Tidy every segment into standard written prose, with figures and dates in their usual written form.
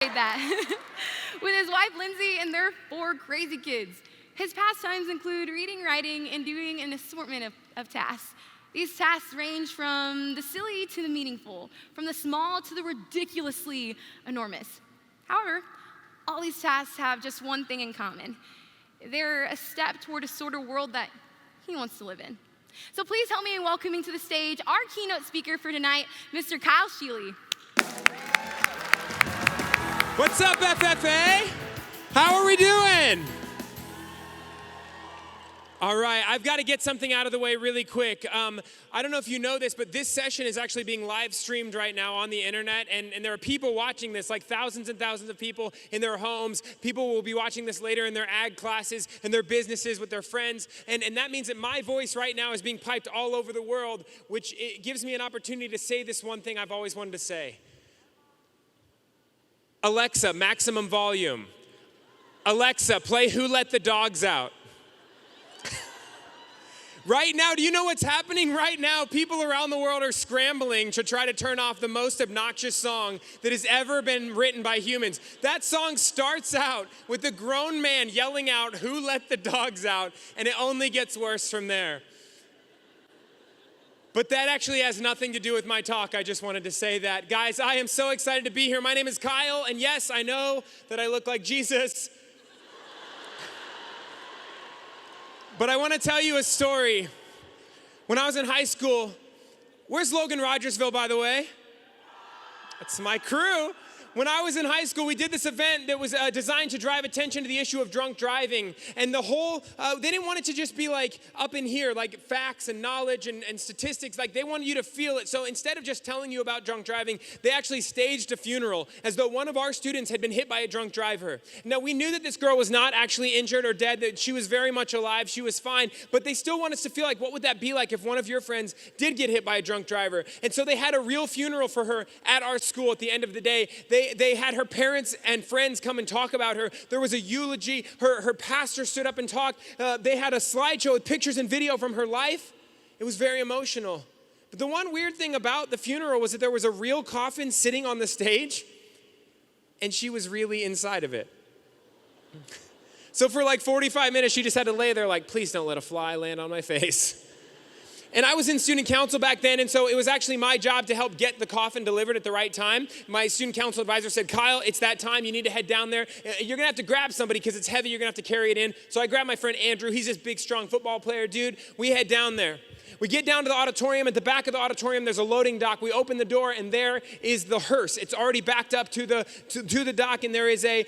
that. With his wife, Lindsay, and their 4 crazy kids. His pastimes include reading, writing, and doing an assortment of tasks. These tasks range from the silly to the meaningful, from the small to the ridiculously enormous. However, all these tasks have just one thing in common. They're a step toward a sort of world that he wants to live in. So please help me in welcoming to the stage our keynote speaker for tonight, Mr. Kyle Scheele. What's up, FFA? How are we doing? All right, I've got to get something out of the way really quick. I don't know if you know this, but this session is actually being live streamed right now on the internet, and there are people watching this, like thousands and thousands of people in their homes. People will be watching this later in their ag classes and their businesses with their friends, and that means that my voice right now is being piped all over the world, which it gives me an opportunity to say this one thing I've always wanted to say. Alexa, maximum volume. Alexa, play Who Let the Dogs Out. Right now, do you know what's happening right now? People around the world are scrambling to try to turn off the most obnoxious song that has ever been written by humans. That song starts out with a grown man yelling out, "Who let the dogs out?" and it only gets worse from there. But that actually has nothing to do with my talk. I just wanted to say that. Guys, I am so excited to be here. My name is Kyle, and yes, I know that I look like Jesus. But I want to tell you a story. When I was in high school, where's Logan Rogersville, by the way? That's my crew. When I was in high school, we did this event that was designed to drive attention to the issue of drunk driving. And the whole, they didn't want it to just be like up in here, like facts and knowledge and statistics. Like they wanted you to feel it. So instead of just telling you about drunk driving, they actually staged a funeral as though one of our students had been hit by a drunk driver. Now we knew that this girl was not actually injured or dead, that she was very much alive, she was fine. But they still want us to feel like, what would that be like if one of your friends did get hit by a drunk driver? And so they had a real funeral for her at our school at the end of the day. They had her parents and friends come and talk about her. There was a eulogy. Her pastor stood up and talked. They had a slideshow with pictures and video from her life. It was very emotional. But the one weird thing about the funeral was that there was a real coffin sitting on the stage, and she was really inside of it. So for like 45 minutes, she just had to lay there like, please don't let a fly land on my face. And I was in student council back then, and so it was actually my job to help get the coffin delivered at the right time. My student council advisor said, Kyle, it's that time. You need to head down there. You're going to have to grab somebody because it's heavy. You're going to have to carry it in. So I grabbed my friend Andrew. He's this big, strong football player, dude. We head down there. We get down to the auditorium. At the back of the auditorium, there's a loading dock. We open the door, and there is the hearse. It's already backed up to the dock, and there is a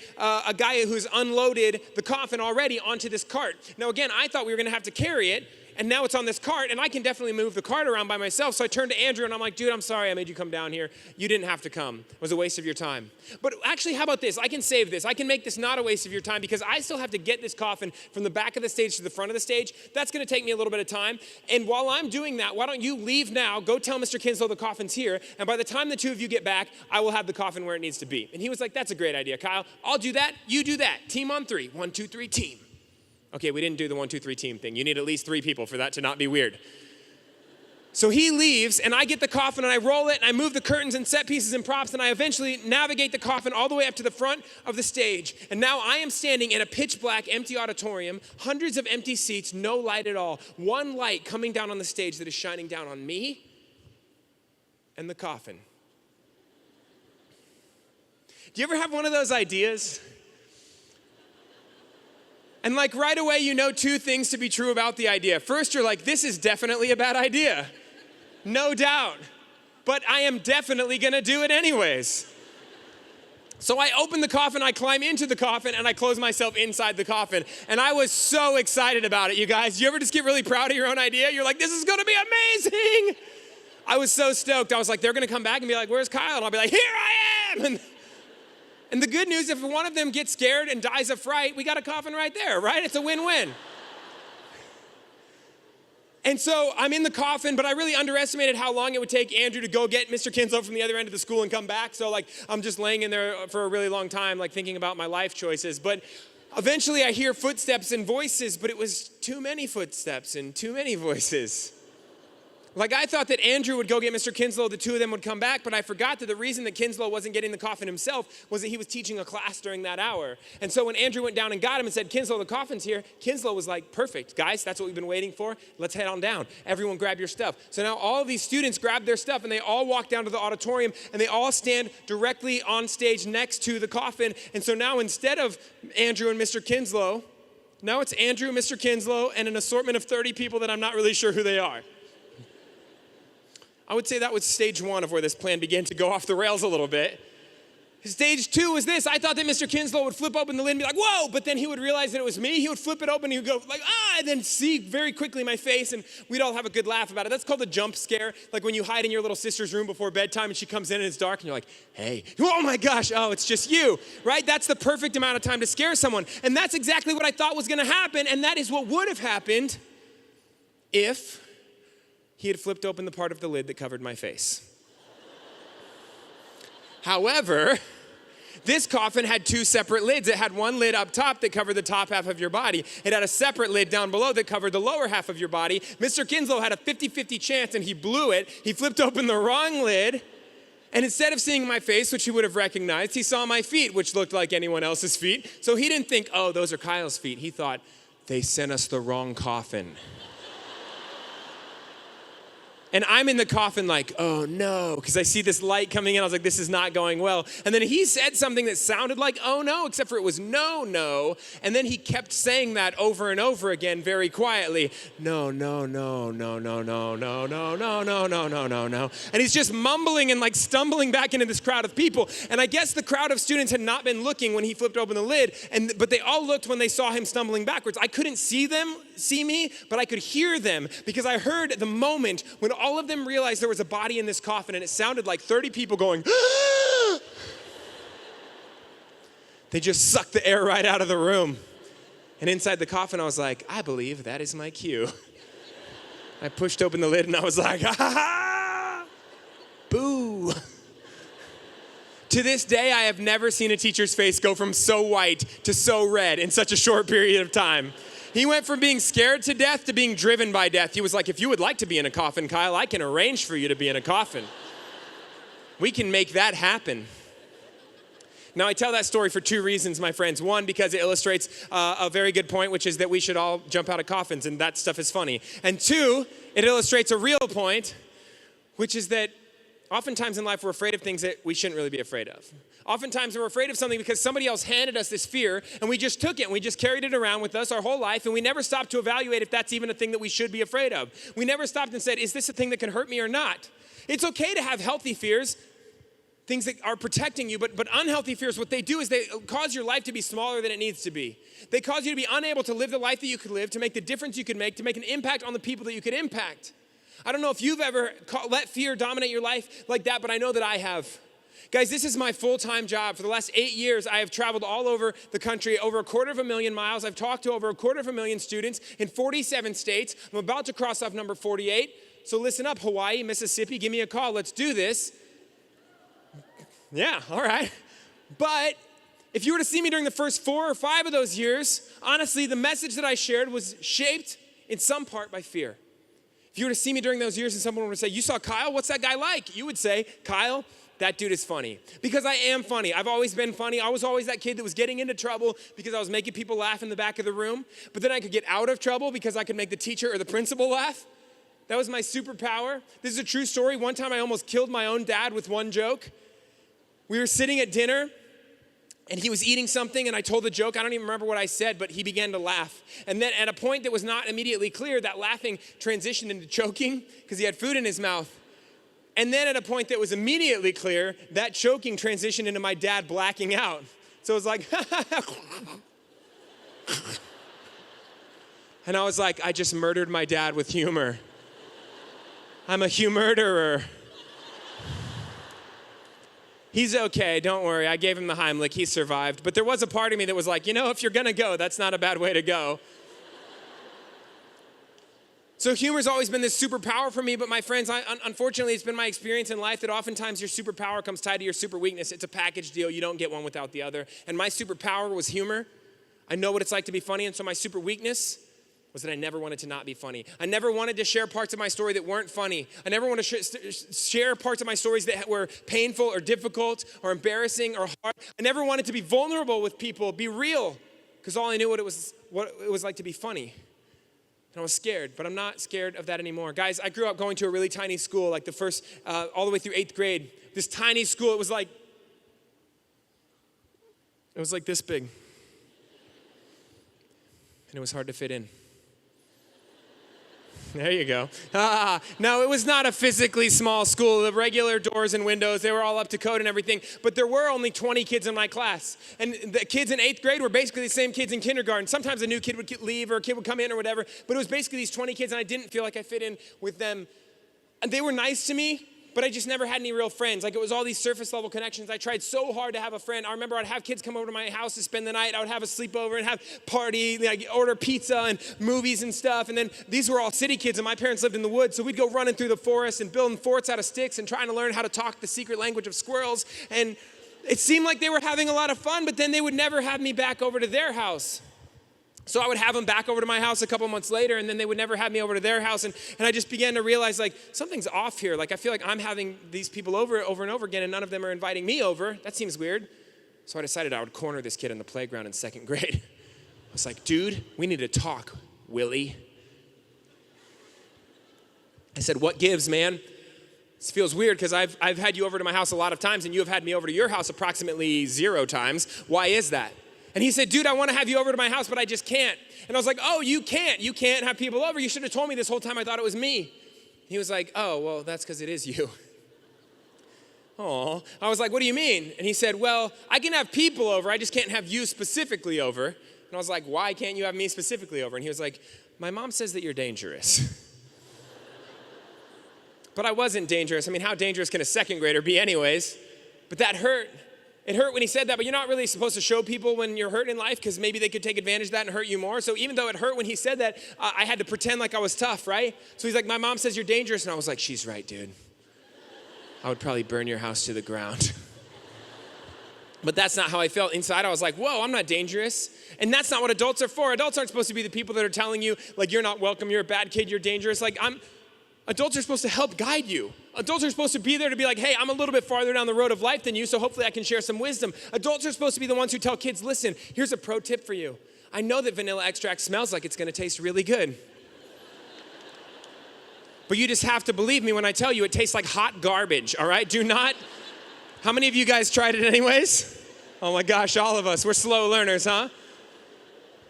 guy who's unloaded the coffin already onto this cart. Now, again, I thought we were going to have to carry it, and now it's on this cart, and I can definitely move the cart around by myself. So I turned to Andrew, and I'm like, dude, I'm sorry I made you come down here. You didn't have to come. It was a waste of your time. But actually, how about this? I can save this. I can make this not a waste of your time because I still have to get this coffin from the back of the stage to the front of the stage. That's going to take me a little bit of time. And while I'm doing that, why don't you leave now, go tell Mr. Kinslow the coffin's here, and by the time the two of you get back, I will have the coffin where it needs to be. And he was like, that's a great idea, Kyle. I'll do that. You do that. Team on 3. 1, 2, 3, team. Okay, we didn't do the 1, 2, 3 team thing. You need at least 3 people for that to not be weird. So he leaves, and I get the coffin, and I roll it, and I move the curtains and set pieces and props, and I eventually navigate the coffin all the way up to the front of the stage. And now I am standing in a pitch black, empty auditorium, hundreds of empty seats, no light at all. One light coming down on the stage that is shining down on me and the coffin. Do you ever have one of those ideas? And like right away, you know 2 things to be true about the idea. First, you're like, this is definitely a bad idea. No doubt. But I am definitely gonna do it anyways. So I open the coffin, I climb into the coffin, and I close myself inside the coffin. And I was so excited about it, you guys. You ever just get really proud of your own idea? You're like, this is gonna be amazing. I was so stoked. I was like, they're gonna come back and be like, where's Kyle? And I'll be like, here I am. And the good news, if one of them gets scared and dies of fright, we got a coffin right there, right? It's a win-win. And so I'm in the coffin, but I really underestimated how long it would take Andrew to go get Mr. Kinslow from the other end of the school and come back. So like, I'm just laying in there for a really long time, like thinking about my life choices. But eventually I hear footsteps and voices, but it was too many footsteps and too many voices. Like, I thought that Andrew would go get Mr. Kinslow, the two of them would come back, but I forgot that the reason that Kinslow wasn't getting the coffin himself was that he was teaching a class during that hour. And so when Andrew went down and got him and said, Kinslow, the coffin's here, Kinslow was like, perfect, guys, that's what we've been waiting for. Let's head on down. Everyone grab your stuff. So now all of these students grab their stuff and they all walk down to the auditorium and they all stand directly on stage next to the coffin. And so now instead of Andrew and Mr. Kinslow, now it's Andrew, Mr. Kinslow, and an assortment of 30 people that I'm not really sure who they are. I would say that was stage one of where this plan began to go off the rails a little bit. Stage two was this. I thought that Mr. Kinslow would flip open the lid and be like, whoa, but then he would realize that it was me. He would flip it open and he would go like, and then see very quickly my face and we'd all have a good laugh about it. That's called a jump scare. Like when you hide in your little sister's room before bedtime and she comes in and it's dark and you're like, hey, oh my gosh, oh, it's just you, right? That's the perfect amount of time to scare someone. And that's exactly what I thought was gonna happen, and that is what would have happened if he had flipped open the part of the lid that covered my face. However, this coffin had two separate lids. It had one lid up top that covered the top half of your body. It had a separate lid down below that covered the lower half of your body. Mr. Kinslow had a 50-50 chance and he blew it. He flipped open the wrong lid. And instead of seeing my face, which he would have recognized, he saw my feet, which looked like anyone else's feet. So he didn't think, oh, those are Kyle's feet. He thought, they sent us the wrong coffin. And I'm in the coffin like, oh no, because I see this light coming in. I was like, this is not going well. And then he said something that sounded like, oh no, except for it was no, no. And then he kept saying that over and over again very quietly. No, no, no, no, no, no, no, no, no, no, no, no, no, no. And he's just mumbling and like stumbling back into this crowd of people. And I guess the crowd of students had not been looking when he flipped open the lid, but they all looked when they saw him stumbling backwards. I couldn't see me, but I could hear them because I heard the moment when all of them realized there was a body in this coffin, and it sounded like 30 people going, ah! They just sucked the air right out of the room. And inside the coffin, I was like, I believe that is my cue. I pushed open the lid and I was like, ha ha ha! Boo. To this day, I have never seen a teacher's face go from so white to so red in such a short period of time. He went from being scared to death to being driven by death. He was like, if you would like to be in a coffin, Kyle, I can arrange for you to be in a coffin. We can make that happen. Now, I tell that story for two reasons, my friends. One, because it illustrates a very good point, which is that we should all jump out of coffins, and that stuff is funny. And two, it illustrates a real point, which is that oftentimes in life we're afraid of things that we shouldn't really be afraid of. Oftentimes we're afraid of something because somebody else handed us this fear and we just took it and we just carried it around with us our whole life, and we never stopped to evaluate if that's even a thing that we should be afraid of. We never stopped and said, is this a thing that can hurt me or not? It's okay to have healthy fears, things that are protecting you, but unhealthy fears, what they do is they cause your life to be smaller than it needs to be. They cause you to be unable to live the life that you could live, to make the difference you could make, to make an impact on the people that you could impact. I don't know if you've ever let fear dominate your life like that, but I know that I have. Guys, this is my full-time job. For the last 8 years, I have traveled all over the country, over 250,000 miles. I've talked to over 250,000 students in 47 states. I'm about to cross off number 48. So listen up, Hawaii, Mississippi, give me a call. Let's do this. Yeah, all right. But if you were to see me during the first 4 or 5 of those years, honestly, the message that I shared was shaped in some part by fear. If you were to see me during those years and someone were to say, you saw Kyle, what's that guy like? You would say, Kyle, that dude is funny. Because I am funny. I've always been funny. I was always that kid that was getting into trouble because I was making people laugh in the back of the room. But then I could get out of trouble because I could make the teacher or the principal laugh. That was my superpower. This is a true story. One time I almost killed my own dad with one joke. We were sitting at dinner and he was eating something and I told the joke. I don't even remember what I said, but he began to laugh. And then at a point that was not immediately clear, that laughing transitioned into choking because he had food in his mouth. And then at a point that was immediately clear, that choking transitioned into my dad blacking out. So it was like, and I was like, I just murdered my dad with humor. I'm a humor-derer. He's okay, don't worry. I gave him the Heimlich, he survived. But there was a part of me that was like, if you're gonna go, that's not a bad way to go. So humor's always been this superpower for me, but my friends, unfortunately, it's been my experience in life that oftentimes your superpower comes tied to your super weakness. It's a package deal. You don't get one without the other. And my superpower was humor. I know what it's like to be funny, and so my super weakness was that I never wanted to not be funny. I never wanted to share parts of my story that weren't funny. I never wanted to share parts of my stories that were painful or difficult or embarrassing or hard. I never wanted to be vulnerable with people, be real, because all I knew what it was like to be funny. And I was scared, but I'm not scared of that anymore. Guys, I grew up going to a really tiny school, like the first, all the way through 8th grade. This tiny school, it was like this big. And it was hard to fit in. There you go. No, it was not a physically small school. The regular doors and windows, they were all up to code and everything. But there were only 20 kids in my class. And the kids in 8th grade were basically the same kids in kindergarten. Sometimes a new kid would leave or a kid would come in or whatever. But it was basically these 20 kids, and I didn't feel like I fit in with them. And they were nice to me, but I just never had any real friends. Like, it was all these surface level connections. I tried so hard to have a friend. I remember I'd have kids come over to my house to spend the night. I would have a sleepover and have party, like order pizza and movies and stuff. And then these were all city kids, and my parents lived in the woods. So we'd go running through the forest and building forts out of sticks and trying to learn how to talk the secret language of squirrels. And it seemed like they were having a lot of fun, but then they would never have me back over to their house. So I would have them back over to my house a couple months later, and then they would never have me over to their house. And I just began to realize, like, something's off here. Like, I feel like I'm having these people over and over again, and none of them are inviting me over. That seems weird. So I decided I would corner this kid in the playground in 2nd grade. I was like, dude, we need to talk, Willie. I said, what gives, man? This feels weird because I've had you over to my house a lot of times, and you have had me over to your house approximately 0 times. Why is that? And he said, dude, I want to have you over to my house, but I just can't. And I was like, oh, you can't. You can't have people over. You should have told me this whole time. I thought it was me. He was like, oh, well, that's because it is you. Oh, I was like, what do you mean? And he said, well, I can have people over. I just can't have you specifically over. And I was like, why can't you have me specifically over? And he was like, my mom says that you're dangerous. But I wasn't dangerous. I mean, how dangerous can a 2nd grader be anyways? But that hurt. It hurt when he said that, but you're not really supposed to show people when you're hurt in life because maybe they could take advantage of that and hurt you more. So even though it hurt when he said that, I had to pretend like I was tough, right? So he's like, my mom says you're dangerous. And I was like, she's right, dude. I would probably burn your house to the ground. But that's not how I felt. Inside, I was like, whoa, I'm not dangerous. And that's not what adults are for. Adults aren't supposed to be the people that are telling you, like, you're not welcome, you're a bad kid, you're dangerous. Like, adults are supposed to help guide you. Adults are supposed to be there to be like, hey, I'm a little bit farther down the road of life than you, so hopefully I can share some wisdom. Adults are supposed to be the ones who tell kids, listen, here's a pro tip for you. I know that vanilla extract smells like it's going to taste really good. But you just have to believe me when I tell you it tastes like hot garbage, all right? Do not. How many of you guys tried it anyways? Oh my gosh, all of us. We're slow learners, huh?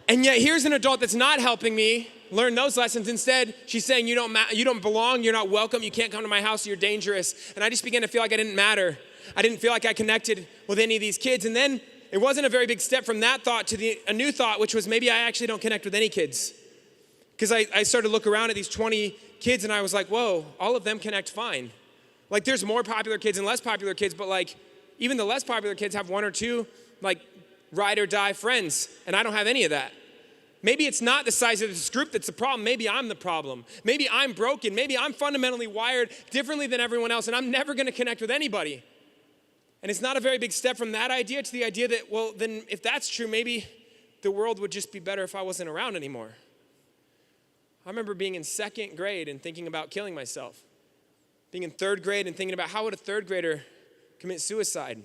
And yet here's an adult that's not helping me learn those lessons. Instead, she's saying, you don't belong, you're not welcome, you can't come to my house, you're dangerous. And I just began to feel like I didn't matter. I didn't feel like I connected with any of these kids. And then it wasn't a very big step from that thought to a new thought, which was maybe I actually don't connect with any kids. Because I started to look around at these 20 kids and I was like, whoa, all of them connect fine. Like, there's more popular kids and less popular kids, but like, even the less popular kids have 1 or 2, like, ride or die friends. And I don't have any of that. Maybe it's not the size of this group that's the problem. Maybe I'm the problem. Maybe I'm broken. Maybe I'm fundamentally wired differently than everyone else, and I'm never going to connect with anybody. And it's not a very big step from that idea to the idea that, well, then if that's true, maybe the world would just be better if I wasn't around anymore. I remember being in 2nd grade and thinking about killing myself. Being in 3rd grade and thinking about how would a 3rd grader commit suicide.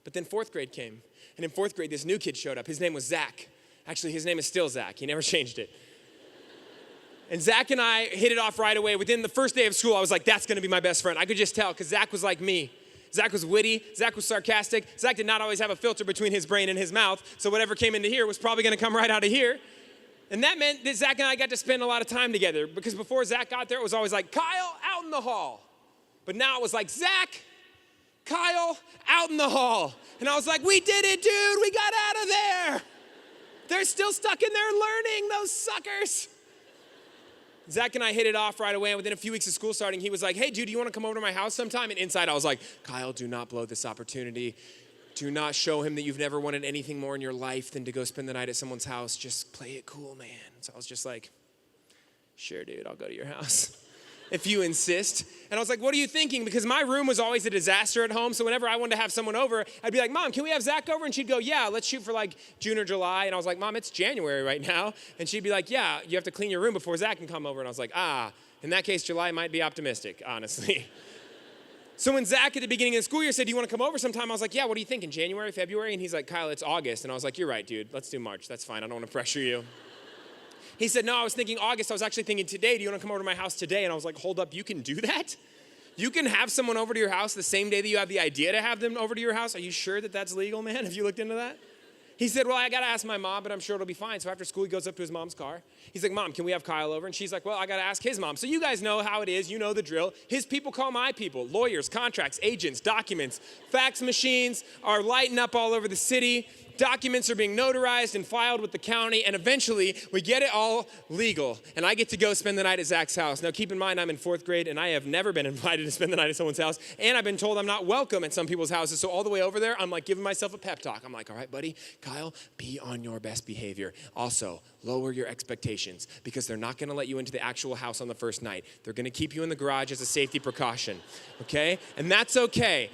But then 4th grade came. And in 4th grade, this new kid showed up. His name was Zach. Actually, his name is still Zach. He never changed it. And Zach and I hit it off right away. Within the first day of school, I was like, that's going to be my best friend. I could just tell because Zach was like me. Zach was witty. Zach was sarcastic. Zach did not always have a filter between his brain and his mouth. So whatever came into here was probably going to come right out of here. And that meant that Zach and I got to spend a lot of time together. Because before Zach got there, it was always like, Kyle, out in the hall. But now it was like, Zach, Kyle, out in the hall. And I was like, we did it, dude. We got out of there. They're still stuck in there learning, those suckers. Zach and I hit it off right away, and within a few weeks of school starting, he was like, hey, dude, do you want to come over to my house sometime? And inside, I was like, Kyle, do not blow this opportunity. Do not show him that you've never wanted anything more in your life than to go spend the night at someone's house. Just play it cool, man. So I was just like, sure, dude, I'll go to your house. if you insist. And I was like, what are you thinking? Because my room was always a disaster at home. So whenever I wanted to have someone over, I'd be like, Mom, can we have Zach over? And she'd go, yeah, let's shoot for like June or July. And I was like, Mom, it's January right now. And she'd be like, yeah, you have to clean your room before Zach can come over. And I was like, in that case, July might be optimistic, honestly. So when Zach at the beginning of the school year said, do you want to come over sometime? I was like, yeah, what are you thinking, January, February? And he's like, Kyle, it's August. And I was like, you're right, dude. Let's do March. That's fine. I don't want to pressure you. He said, no, I was thinking August. I was actually thinking today. Do you want to come over to my house today? And I was like, hold up, you can do that? You can have someone over to your house the same day that you have the idea to have them over to your house? Are you sure that that's legal, man? Have you looked into that? He said, well, I got to ask my mom, but I'm sure it'll be fine. So after school, he goes up to his mom's car. He's like, Mom, can we have Kyle over? And she's like, well, I got to ask his mom. So you guys know how it is. You know the drill. His people call my people. Lawyers, contracts, agents, documents. Fax machines are lighting up all over the city. Documents are being notarized and filed with the county, and eventually we get it all legal, and I get to go spend the night at Zach's house. Now, keep in mind, I'm in 4th grade, and I have never been invited to spend the night at someone's house, and I've been told I'm not welcome at some people's houses, so all the way over there, I'm like giving myself a pep talk. I'm like, all right, buddy, Kyle, be on your best behavior. Also, lower your expectations, because they're not gonna let you into the actual house on the first night. They're gonna keep you in the garage as a safety precaution, okay? And that's okay,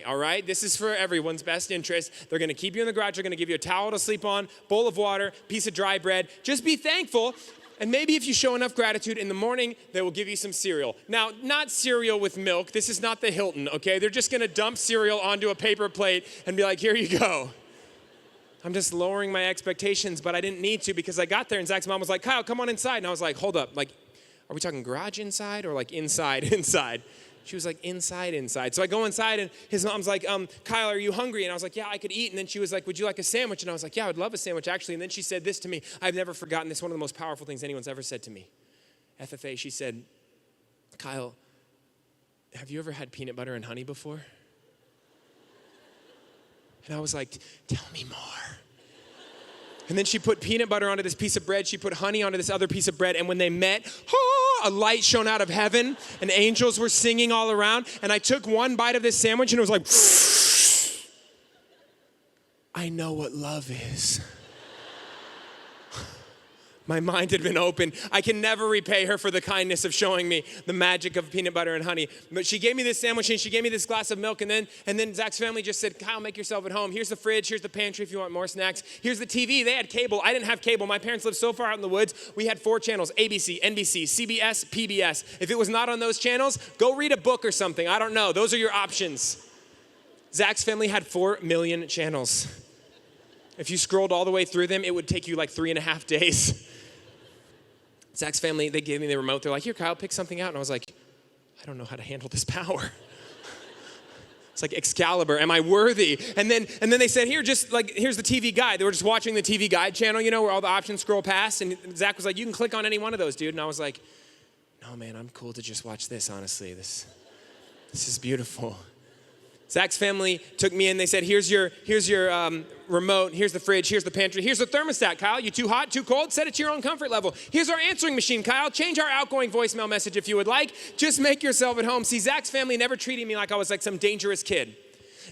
all right? This is for everyone's best interest. They're gonna keep you in the garage, they're gonna give you a towel to sleep on, bowl of water, piece of dry bread. Just be thankful, and maybe if you show enough gratitude in the morning, they will give you some cereal. Now, not cereal with milk, this is not the Hilton, okay? They're just gonna dump cereal onto a paper plate and be like, here you go. I'm just lowering my expectations, but I didn't need to because I got there and Zach's mom was like, Kyle, come on inside. And I was like, hold up, like, are we talking garage inside or like inside? She was like, inside. So I go inside and his mom's like, Kyle, are you hungry? And I was like, yeah, I could eat. And then she was like, would you like a sandwich? And I was like, yeah, I would love a sandwich actually. And then she said this to me. I've never forgotten this, one of the most powerful things anyone's ever said to me. FFA, she said, Kyle, have you ever had peanut butter and honey before? And I was like, tell me more. And then she put peanut butter onto this piece of bread. She put honey onto this other piece of bread. And when they met, a light shone out of heaven and angels were singing all around. And I took one bite of this sandwich and it was like, I know what love is. My mind had been opened. I can never repay her for the kindness of showing me the magic of peanut butter and honey. But she gave me this sandwich and she gave me this glass of milk. And then Zach's family just said, Kyle, make yourself at home. Here's the fridge. Here's the pantry if you want more snacks. Here's the TV. They had cable. I didn't have cable. My parents lived so far out in the woods. We had 4 channels, ABC, NBC, CBS, PBS. If it was not on those channels, go read a book or something. I don't know. Those are your options. Zach's family had 4 million channels. If you scrolled all the way through them, it would take you like 3.5 days. Zach's family, they gave me the remote. They're like, here, Kyle, pick something out. And I was like, I don't know how to handle this power. It's like Excalibur. Am I worthy? And then they said, here's the TV guide. They were just watching the TV guide channel, where all the options scroll past. And Zach was like, you can click on any one of those, dude. And I was like, no, man, I'm cool to just watch this, honestly. This is beautiful. Zach's family took me in. They said, here's your remote. Here's the fridge. Here's the pantry. Here's the thermostat, Kyle. You too hot, too cold? Set it to your own comfort level. Here's our answering machine, Kyle. Change our outgoing voicemail message if you would like. Just make yourself at home. See, Zach's family never treated me like I was like some dangerous kid.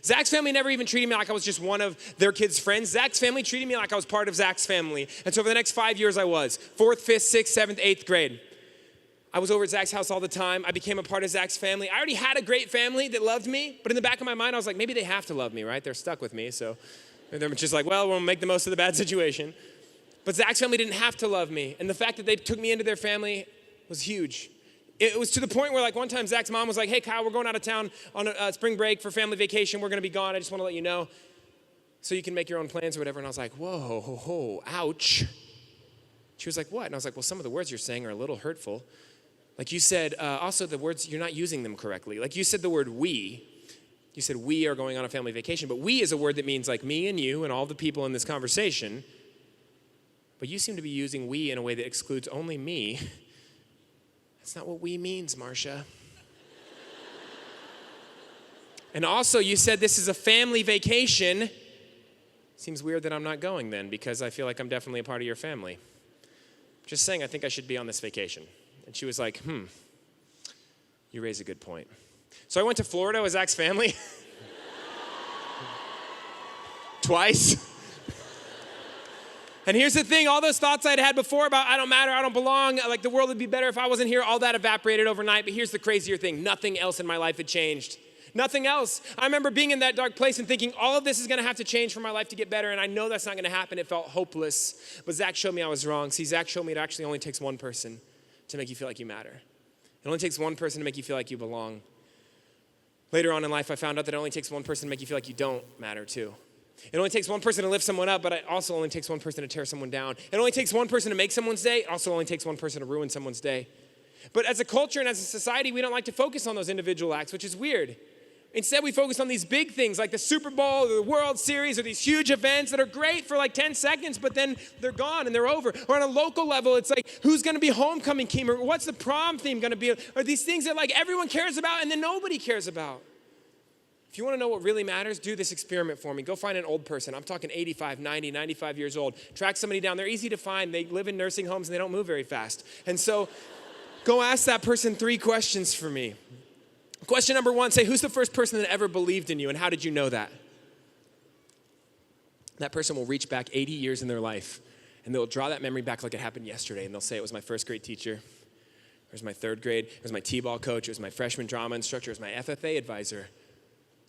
Zach's family never even treated me like I was just one of their kids' friends. Zach's family treated me like I was part of Zach's family. And so for the next 5 years I was. 4th, 5th, 6th, 7th, 8th grade. I was over at Zach's house all the time. I became a part of Zach's family. I already had a great family that loved me, but in the back of my mind, I was like, maybe they have to love me, right? They're stuck with me, so they're just like, well, we'll make the most of the bad situation. But Zach's family didn't have to love me, and the fact that they took me into their family was huge. It was to the point where, like, one time Zach's mom was like, hey, Kyle, we're going out of town on a spring break for family vacation. We're going to be gone. I just want to let you know so you can make your own plans or whatever. And I was like, whoa, ouch. She was like, what? And I was like, well, some of the words you're saying are a little hurtful. Like you said, also the words, you're not using them correctly. Like you said the word we. You said we are going on a family vacation. But we is a word that means like me and you and all the people in this conversation. But you seem to be using we in a way that excludes only me. That's not what we means, Marcia. And also you said this is a family vacation. Seems weird that I'm not going then because I feel like I'm definitely a part of your family. Just saying I think I should be on this vacation. And she was like, you raise a good point. So I went to Florida with Zach's family. Twice. And here's the thing, all those thoughts I'd had before about I don't matter, I don't belong, like the world would be better if I wasn't here, all that evaporated overnight. But here's the crazier thing, nothing else in my life had changed. Nothing else. I remember being in that dark place and thinking all of this is gonna have to change for my life to get better, and I know that's not gonna happen. It felt hopeless, but Zach showed me I was wrong. See, Zach showed me it actually only takes one person to make you feel like you matter. It only takes one person to make you feel like you belong. Later on in life, I found out that it only takes one person to make you feel like you don't matter too. It only takes one person to lift someone up, but it also only takes one person to tear someone down. It only takes one person to make someone's day. It also only takes one person to ruin someone's day. But as a culture and as a society, we don't like to focus on those individual acts, which is weird. Instead, we focus on these big things like the Super Bowl or the World Series or these huge events that are great for like 10 seconds, but then they're gone and they're over. Or on a local level, it's like, who's gonna be homecoming theme? Or what's the prom theme gonna be? Or these things that like everyone cares about and then nobody cares about. If you wanna know what really matters, do this experiment for me. Go find an old person. I'm talking 85, 90, 95 years old. Track somebody down. They're easy to find. They live in nursing homes and they don't move very fast. And so go ask that person 3 questions for me. Question number 1, say, who's the first person that ever believed in you and how did you know that? That person will reach back 80 years in their life and they'll draw that memory back like it happened yesterday and they'll say it was my first grade teacher, it was my 3rd grade, it was my t-ball coach, it was my freshman drama instructor, it was my FFA advisor.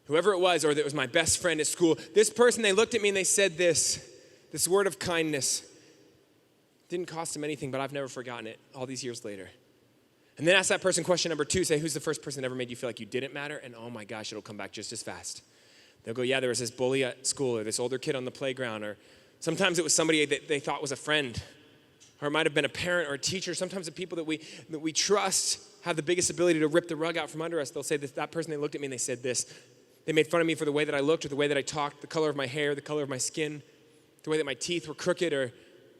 Whoever it was, or that was my best friend at school, this person, they looked at me and they said this word of kindness. Didn't cost them anything, but I've never forgotten it all these years later. And then ask that person question number 2, say, who's the first person that ever made you feel like you didn't matter? And oh my gosh, it'll come back just as fast. They'll go, yeah, there was this bully at school or this older kid on the playground, or sometimes it was somebody that they thought was a friend, or it might have been a parent or a teacher. Sometimes the people that we trust have the biggest ability to rip the rug out from under us. They'll say that person, they looked at me and they said this. They made fun of me for the way that I looked or the way that I talked, the color of my hair, the color of my skin, the way that my teeth were crooked, or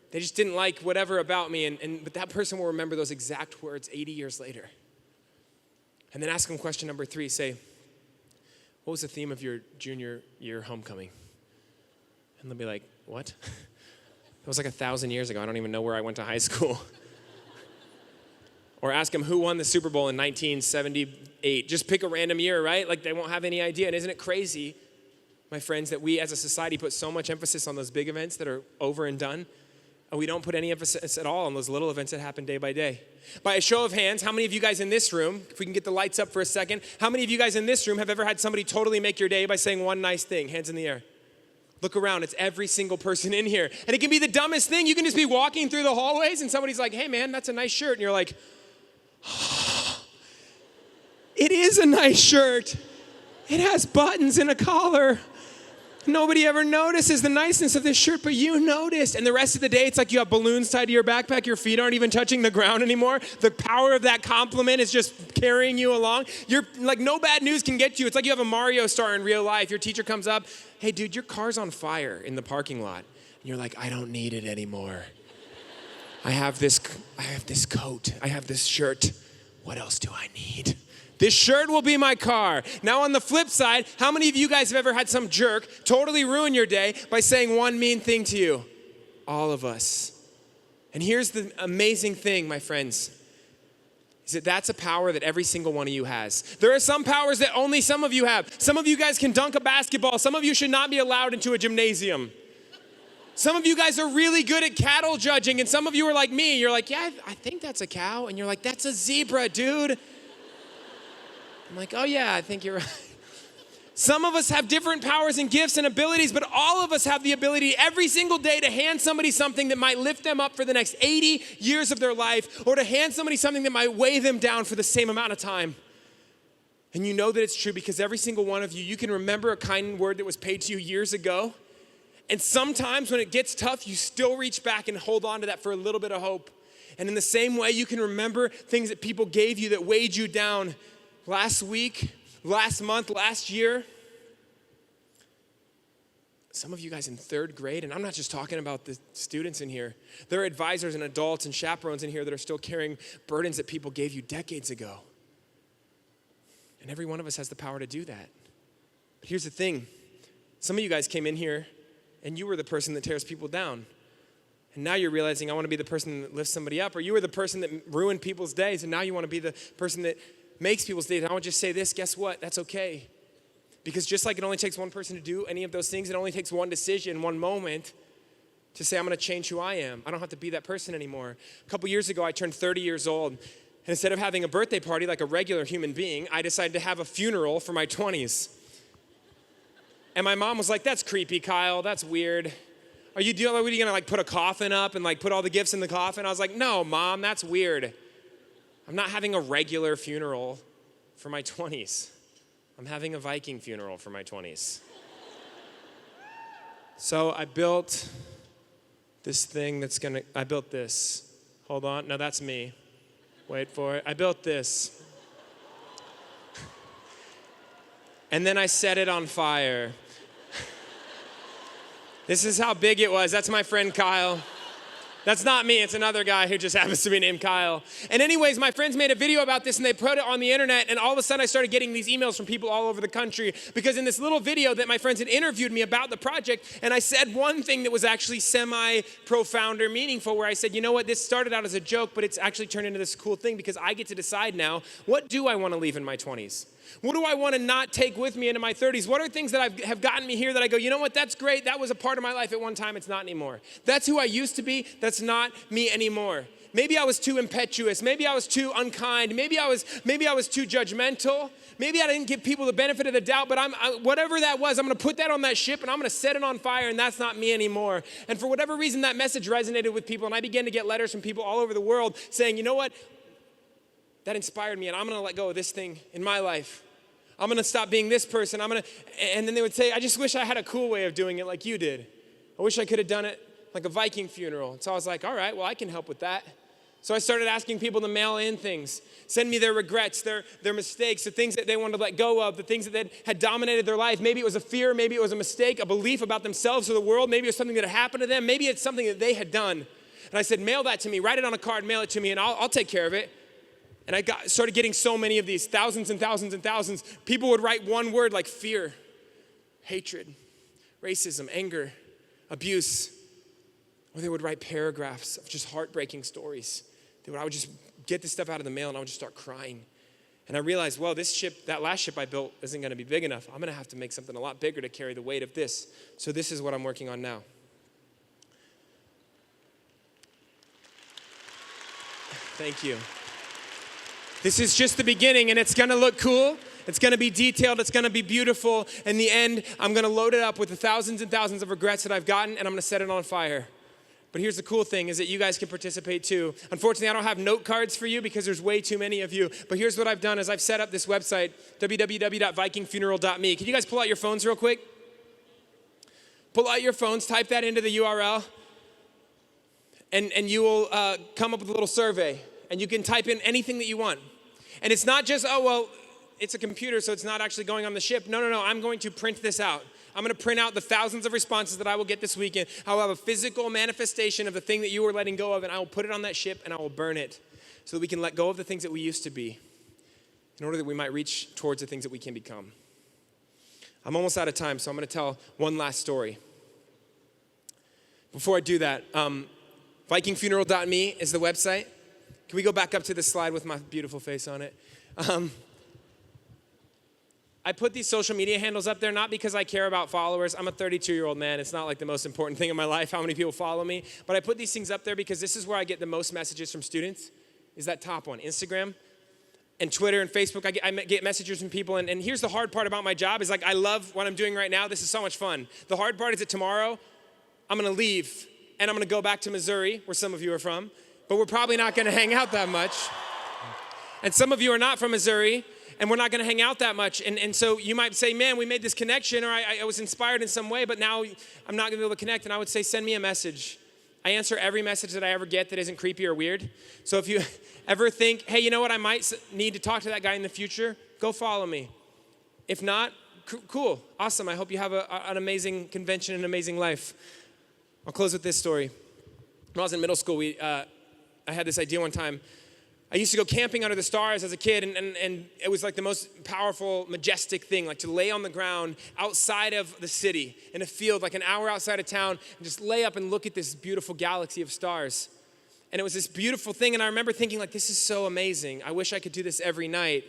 they just didn't like whatever about me. But that person will remember those exact words 80 years later. And then ask them question number 3, say, what was the theme of your junior year homecoming? And they'll be like, what? That was like 1,000 years ago. I don't even know where I went to high school. Or ask them who won the Super Bowl in 1978. Just pick a random year, right? Like they won't have any idea. And isn't it crazy, my friends, that we as a society put so much emphasis on those big events that are over and done, and we don't put any emphasis at all on those little events that happen day by day. By a show of hands, how many of you guys in this room, if we can get the lights up for a second, how many of you guys in this room have ever had somebody totally make your day by saying one nice thing? Hands in the air. Look around, it's every single person in here. And it can be the dumbest thing. You can just be walking through the hallways and somebody's like, hey man, that's a nice shirt. And you're like, it is a nice shirt. It has buttons and a collar. Nobody ever notices the niceness of this shirt, but you noticed. And the rest of the day, it's like you have balloons tied to your backpack. Your feet aren't even touching the ground anymore. The power of that compliment is just carrying you along. You're like, no bad news can get you. It's like you have a Mario star in real life. Your teacher comes up, hey dude, your car's on fire in the parking lot. And you're like, I don't need it anymore. I have this coat. I have this shirt. What else do I need? This shirt will be my car. Now on the flip side, how many of you guys have ever had some jerk totally ruin your day by saying one mean thing to you? All of us. And here's the amazing thing, my friends, is that that's a power that every single one of you has. There are some powers that only some of you have. Some of you guys can dunk a basketball. Some of you should not be allowed into a gymnasium. Some of you guys are really good at cattle judging, and some of you are like me. You're like, yeah, I think that's a cow. And you're like, that's a zebra, dude. I'm like, oh yeah, I think you're right. Some of us have different powers and gifts and abilities, but all of us have the ability every single day to hand somebody something that might lift them up for the next 80 years of their life, or to hand somebody something that might weigh them down for the same amount of time. And you know that it's true because every single one of you, you can remember a kind word that was paid to you years ago. And sometimes when it gets tough, you still reach back and hold on to that for a little bit of hope. And in the same way, you can remember things that people gave you that weighed you down last week, last month, last year. Some of you guys in 3rd grade, and I'm not just talking about the students in here. There are advisors and adults and chaperones in here that are still carrying burdens that people gave you decades ago. And every one of us has the power to do that. But here's the thing. Some of you guys came in here and you were the person that tears people down. And now you're realizing I want to be the person that lifts somebody up. Or you were the person that ruined people's days, and now you want to be the person that makes people's days. And I want to just say this, guess what? That's okay. Because just like it only takes one person to do any of those things, it only takes one decision, one moment to say, I'm gonna change who I am. I don't have to be that person anymore. A couple years ago, I turned 30 years old. And instead of having a birthday party like a regular human being, I decided to have a funeral for my 20s. And my mom was like, that's creepy, Kyle, that's weird. What are you gonna like put a coffin up and like put all the gifts in the coffin? I was like, no, Mom, that's weird. I'm not having a regular funeral for my 20s. I'm having a Viking funeral for my 20s. So I built this thing I built this. Hold on, no, that's me. Wait for it. I built this. And then I set it on fire. This is how big it was. That's my friend Kyle. That's not me, it's another guy who just happens to be named Kyle. And anyways, my friends made a video about this and they put it on the internet, and all of a sudden I started getting these emails from people all over the country because in this little video that my friends had interviewed me about the project, and I said one thing that was actually semi-profound or meaningful, where I said, you know what, this started out as a joke, but it's actually turned into this cool thing because I get to decide now, what do I want to leave in my 20s? What do I want to not take with me into my 30s? What are things that have gotten me here that I go, you know what, that's great. That was a part of my life at one time. It's not anymore. That's who I used to be. That's not me anymore. Maybe I was too impetuous. Maybe I was too unkind. Maybe I was too judgmental. Maybe I didn't give people the benefit of the doubt, but whatever that was, I'm going to put that on that ship and I'm going to set it on fire, and that's not me anymore. And for whatever reason, that message resonated with people, and I began to get letters from people all over the world saying, you know what, that inspired me, and I'm going to let go of this thing in my life. I'm going to stop being this person. And then they would say, I just wish I had a cool way of doing it like you did. I wish I could have done it like a Viking funeral. So I was like, all right, well, I can help with that. So I started asking people to mail in things, send me their regrets, their mistakes, the things that they wanted to let go of, the things that had dominated their life. Maybe it was a fear, maybe it was a mistake, a belief about themselves or the world. Maybe it was something that had happened to them. Maybe it's something that they had done. And I said, mail that to me, write it on a card, mail it to me, and I'll take care of it. And I started getting so many of these, thousands and thousands and thousands. People would write one word like fear, hatred, racism, anger, abuse. Or they would write paragraphs of just heartbreaking stories. I would just get this stuff out of the mail and I would just start crying. And I realized, well, that last ship I built isn't going to be big enough. I'm going to have to make something a lot bigger to carry the weight of this. So this is what I'm working on now. Thank you. This is just the beginning, and it's gonna look cool. It's gonna be detailed, it's gonna be beautiful. In the end, I'm gonna load it up with the thousands and thousands of regrets that I've gotten, and I'm gonna set it on fire. But here's the cool thing, is that you guys can participate too. Unfortunately, I don't have note cards for you because there's way too many of you. But here's what I've done, is I've set up this website, www.vikingfuneral.me. Can you guys pull out your phones real quick? Pull out your phones, type that into the URL, and you will come up with a little survey. And you can type in anything that you want. And it's not just, oh, well, it's a computer, so it's not actually going on the ship. No, I'm going to print this out. I'm going to print out the thousands of responses that I will get this weekend. I will have a physical manifestation of the thing that you were letting go of, and I will put it on that ship, and I will burn it so that we can let go of the things that we used to be in order that we might reach towards the things that we can become. I'm almost out of time, so I'm going to tell one last story. Before I do that, vikingfuneral.me is the website. Can we go back up to the slide with my beautiful face on it? I put these social media handles up there not because I care about followers. I'm a 32-year-old man. It's not like the most important thing in my life, how many people follow me. But I put these things up there because this is where I get the most messages from students, is that top one, Instagram and Twitter and Facebook. I get messages from people. And here's the hard part about my job is like I love what I'm doing right now. This is so much fun. The hard part is that tomorrow I'm going to leave and I'm going to go back to Missouri, where some of you are from. But we're probably not going to hang out that much. And some of you are not from Missouri, and we're not going to hang out that much. And so you might say, man, we made this connection, or I was inspired in some way, but now I'm not going to be able to connect. And I would say, send me a message. I answer every message that I ever get that isn't creepy or weird. So if you ever think, hey, you know what, I might need to talk to that guy in the future, go follow me. If not, cool, awesome. I hope you have an amazing convention, an amazing life. I'll close with this story. When I was in middle school, I had this idea one time. I used to go camping under the stars as a kid, and it was like the most powerful, majestic thing, like to lay on the ground outside of the city, in a field, like an hour outside of town, and just lay up and look at this beautiful galaxy of stars. And it was this beautiful thing, and I remember thinking, like, this is so amazing. I wish I could do this every night.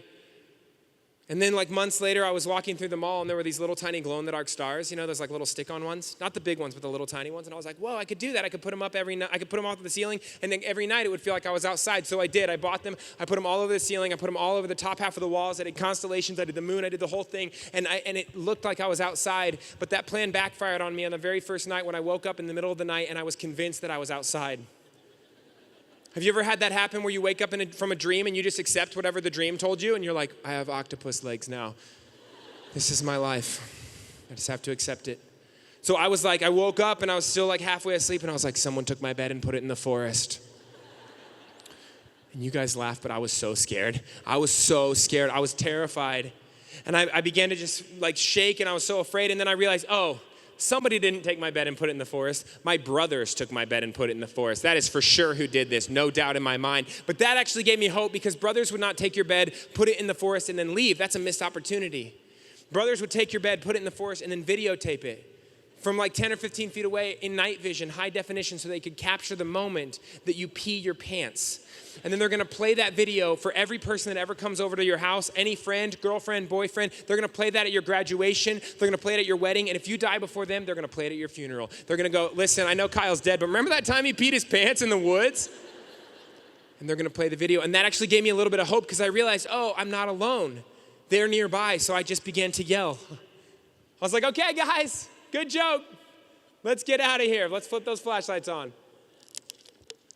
And then like months later, I was walking through the mall and there were these little tiny glow-in-the-dark stars, you know, those like little stick-on ones, not the big ones, but the little tiny ones. And I was like, whoa, I could do that. I could put them up every night. I could put them off the ceiling, and then every night it would feel like I was outside. So I did. I bought them. I put them all over the ceiling. I put them all over the top half of the walls. I did constellations. I did the moon. I did the whole thing. And it looked like I was outside. But that plan backfired on me on the very first night when I woke up in the middle of the night and I was convinced that I was outside. Have you ever had that happen where you wake up from a dream and you just accept whatever the dream told you and you're like, I have octopus legs now. This is my life. I just have to accept it. So I was like, I woke up and I was still like halfway asleep and I was like, someone took my bed and put it in the forest. And you guys laughed, but I was so scared. I was so scared. I was terrified. And I began to just like shake and I was so afraid. And then I realized, oh, somebody didn't take my bed and put it in the forest. My brothers took my bed and put it in the forest. That is for sure who did this, no doubt in my mind. But that actually gave me hope because brothers would not take your bed, put it in the forest, and then leave. That's a missed opportunity. Brothers would take your bed, put it in the forest, and then videotape it from like 10 or 15 feet away in night vision, high definition, so they could capture the moment that you pee your pants. And then they're gonna play that video for every person that ever comes over to your house, any friend, girlfriend, boyfriend. They're gonna play that at your graduation. They're gonna play it at your wedding. And if you die before them, they're gonna play it at your funeral. They're gonna go, listen, I know Kyle's dead, but remember that time he peed his pants in the woods? And they're gonna play the video. And that actually gave me a little bit of hope because I realized, oh, I'm not alone. They're nearby, so I just began to yell. I was like, okay, guys, good joke. Let's get out of here. Let's flip those flashlights on.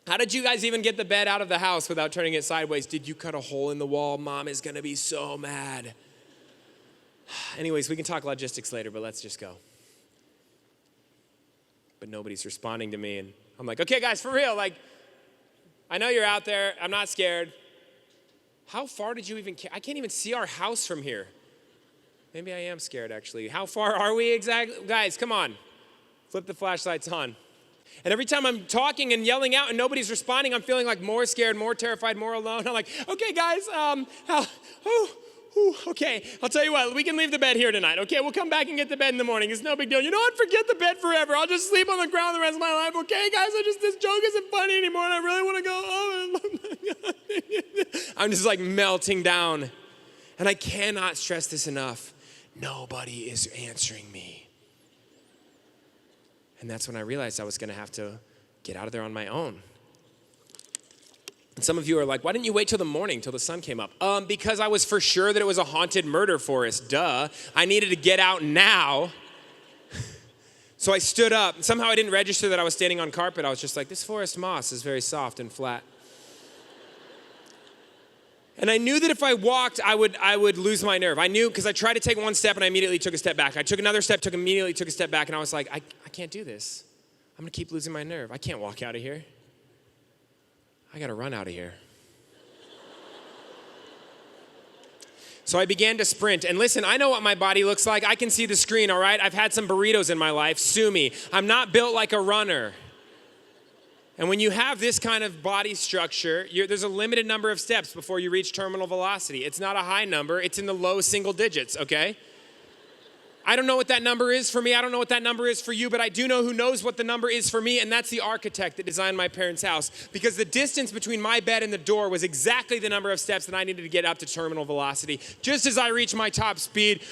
How did you guys even get the bed out of the house without turning it sideways? Did you cut a hole in the wall? Mom is gonna be so mad. Anyways, we can talk logistics later, but let's just go. But nobody's responding to me, and I'm like, okay, guys, for real, like, I know you're out there. I'm not scared. How far did you even, I can't even see our house from here. Maybe I am scared, actually. How far are we exactly? Guys, come on. Flip the flashlights on. And every time I'm talking and yelling out and nobody's responding, I'm feeling like more scared, more terrified, more alone. I'm like, okay, guys, okay, I'll tell you what, we can leave the bed here tonight. Okay, we'll come back and get the bed in the morning. It's no big deal. You know what? Forget the bed forever. I'll just sleep on the ground the rest of my life. Okay, guys, this joke isn't funny anymore and I really want to go. Oh. I'm just like melting down. And I cannot stress this enough. Nobody is answering me. And that's when I realized I was going to have to get out of there on my own. And some of you are like, why didn't you wait till the morning, till the sun came up? Because I was for sure that it was a haunted murder forest. Duh. I needed to get out now. So I stood up. Somehow I didn't register that I was standing on carpet. I was just like, this forest moss is very soft and flat. And I knew that if I walked, I would lose my nerve. I knew because I tried to take one step and I immediately took a step back. I took another step, immediately took a step back, and I was like, I can't do this. I'm gonna keep losing my nerve. I can't walk out of here. I gotta run out of here. So I began to sprint. And listen, I know what my body looks like. I can see the screen, all right? I've had some burritos in my life. Sue me. I'm not built like a runner. And when you have this kind of body structure, there's a limited number of steps before you reach terminal velocity. It's not a high number. It's in the low single digits, okay? I don't know what that number is for me. I don't know what that number is for you, but I do know who knows what the number is for me, and that's the architect that designed my parents' house. Because the distance between my bed and the door was exactly the number of steps that I needed to get up to terminal velocity. Just as I reached my top speed,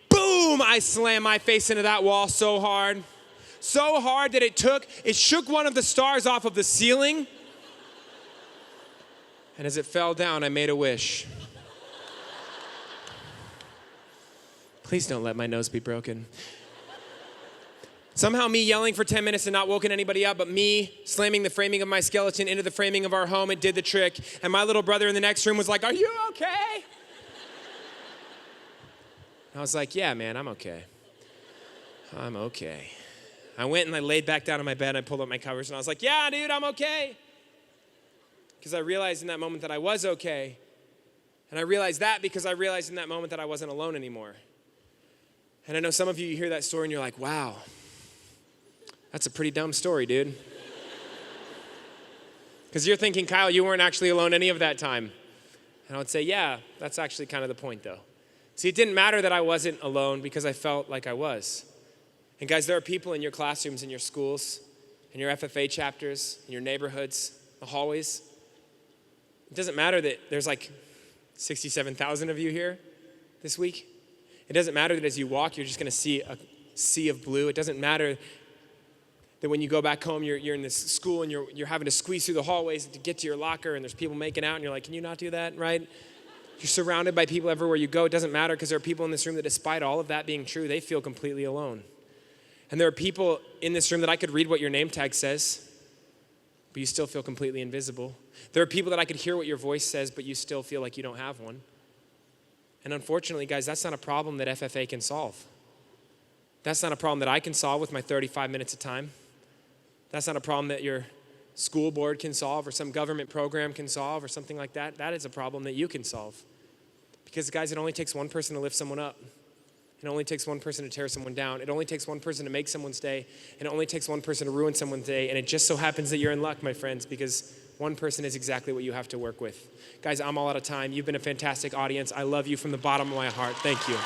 boom, I slammed my face into that wall so hard. So hard that it shook one of the stars off of the ceiling. And as it fell down, I made a wish. Please don't let my nose be broken. Somehow me yelling for 10 minutes and not woken anybody up, but me slamming the framing of my skeleton into the framing of our home, it did the trick. And my little brother in the next room was like, are you okay? I was like, yeah, man, I'm okay. I'm okay. I went and I laid back down on my bed and I pulled up my covers and I was like, yeah, dude, I'm okay. Because I realized in that moment that I was okay. And I realized that because I realized in that moment that I wasn't alone anymore. And I know some of you hear that story and you're like, wow, that's a pretty dumb story, dude. Because you're thinking, Kyle, you weren't actually alone any of that time. And I would say, yeah, that's actually kind of the point though. See, it didn't matter that I wasn't alone because I felt like I was. And guys, there are people in your classrooms, in your schools, in your FFA chapters, in your neighborhoods, the hallways. It doesn't matter that there's like 67,000 of you here. this week? It doesn't matter that as you walk, you're just going to see a sea of blue. It doesn't matter that when you go back home, you're in this school and you're having to squeeze through the hallways to get to your locker and there's people making out and you're like, can you not do that, right? You're surrounded by people everywhere you go. It doesn't matter because there are people in this room that despite all of that being true, they feel completely alone. And there are people in this room that I could read what your name tag says, but you still feel completely invisible. There are people that I could hear what your voice says, but you still feel like you don't have one. And unfortunately, guys, that's not a problem that FFA can solve. That's not a problem that I can solve with my 35 minutes of time. That's not a problem that your school board can solve or some government program can solve or something like that. That is a problem that you can solve. Because, guys, it only takes one person to lift someone up. It only takes one person to tear someone down. It only takes one person to make someone's day. And it only takes one person to ruin someone's day. And it just so happens that you're in luck, my friends, because one person is exactly what you have to work with. Guys, I'm all out of time. You've been a fantastic audience. I love you from the bottom of my heart. Thank you.